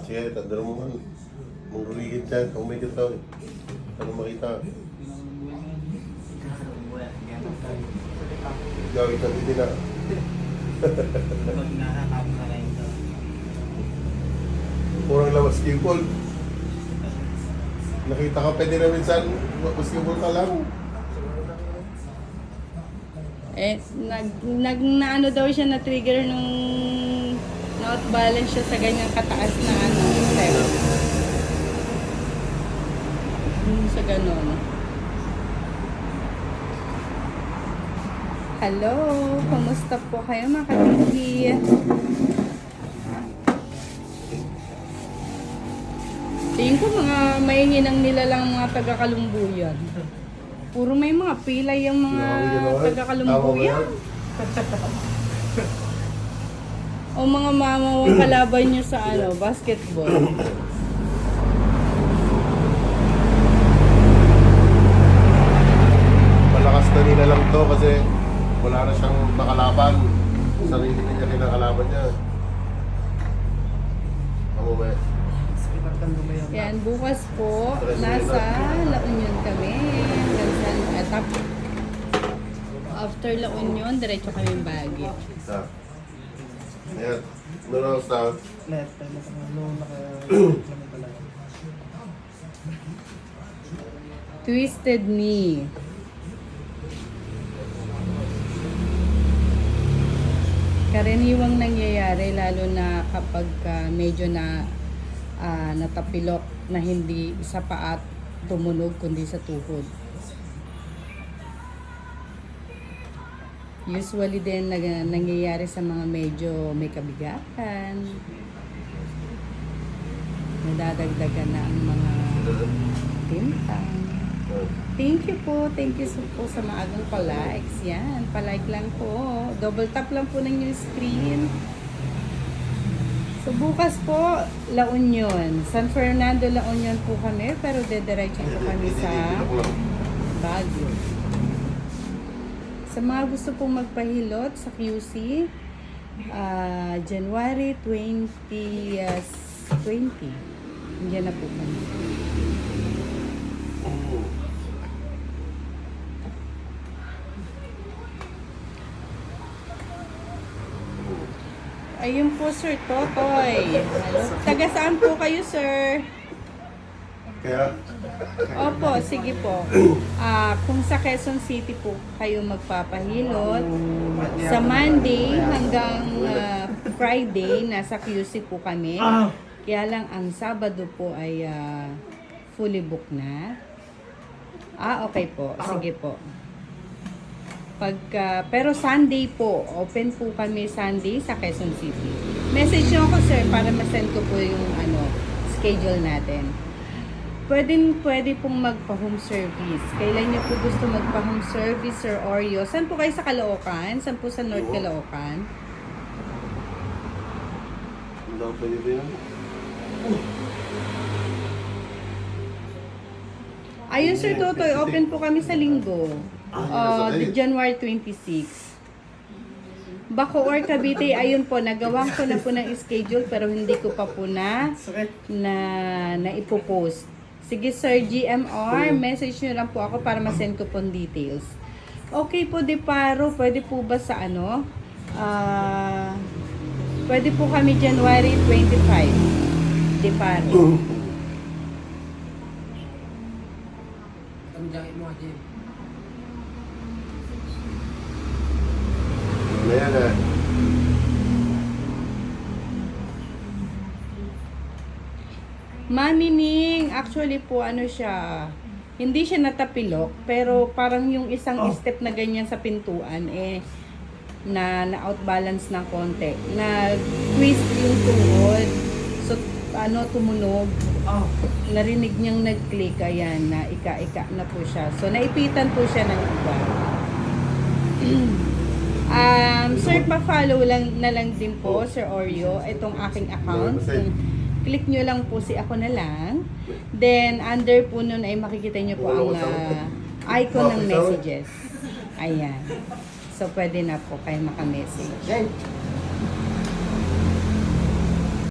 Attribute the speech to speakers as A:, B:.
A: Sige, tanda mo man. Mangurigid dyan, kung may gitaw. Ano makita? Gawin natin din na. Kurang lang basketball. Nakita ka pwede na minsan, basketball ka lang.
B: Eh, naano daw siya na trigger nung not balance siya sa ganyang kataas na ano, step. Sa ganon. Hello, kamusta po kayo mga kapatid? Tingin ko mga mahinginang nila lang mga taga-Kalumbuyan. Puro may mga pilay yung mga taga-Kalumbuyan. O mga mamawang kalaban nyo sa ano, basketball.
A: Malakas na nila lang to kasi wala na siyang makalaban. Sarili na niya kinakalaban niya. Ako ba?
B: Yan, bukas po, nasa La Union kami. After La Union, diretso kami Baguio.
A: Sa. Ayan. Ano sa?
B: Twisted knee. Karaniwang nangyayari lalo na kapag medyo na natapilok na hindi sa paa at tumunog kundi sa tuhod. Usually din nangyayari sa mga medyo may kabigatan. Nadadagdagan na ang mga timpang. Thank you po. Thank you po sa maagang pa-likes. Yan. Pa-like lang po. Double tap lang po ng yung screen. So bukas po, La Union. San Fernando, La Union po kami. Pero dediretso po kami sa Baguio. Sa mga gusto pong magpahilot sa QC, January 2020. Diyan na po kami. Ayun po, Sir Totoy. Hello. Taga saan po kayo, sir?
A: Kaya?
B: Opo, sige po. Kung sa Quezon City po kayo magpapahilot, sa Monday hanggang Friday, nasa QC po kami. Kaya lang, ang Sabado po ay fully booked na. Okay po. Sige po. Pero Sunday po, open po kami Sunday sa Quezon City. Message nyo ako, sir, para ma-send ko po yung schedule natin. Pwede pong magpa-home service. Kailan nyo po gusto magpa-home service, Sir Oreo? Saan po kayo sa Caloocan? Saan po sa North Caloocan?
A: Hindi ako pwede ba yun?
B: Ayun, Sir Totoy, open po kami sa linggo. January 26. Bacoor, Cavite, ayun po, nagawan ko na po ng schedule pero hindi ko pa po na ipopost. Sige, Sir GMR, message nyo lang po ako para ma-send ko po details. Okay po, Deparo, pwede po ba sa ano? Pwede po kami January 25. Deparo.
A: Ayan na.
B: Manining, actually po ano siya, hindi siya natapilok, pero parang yung isang step na ganyan sa pintuan, na outbalance ng konti. Na twist yung tuhod. So, tumunog. Narinig niyang nag-click, ayan, na ika-ika na po siya. So, naipitan po siya ng iba. Sir, pa-follow lang na lang din po, Sir Oreo, itong aking account. Click nyo lang po si ako na lang. Then, under po nun ay makikita nyo po ang icon ng messages. Ayan. So, pwede na po kayo makamessage.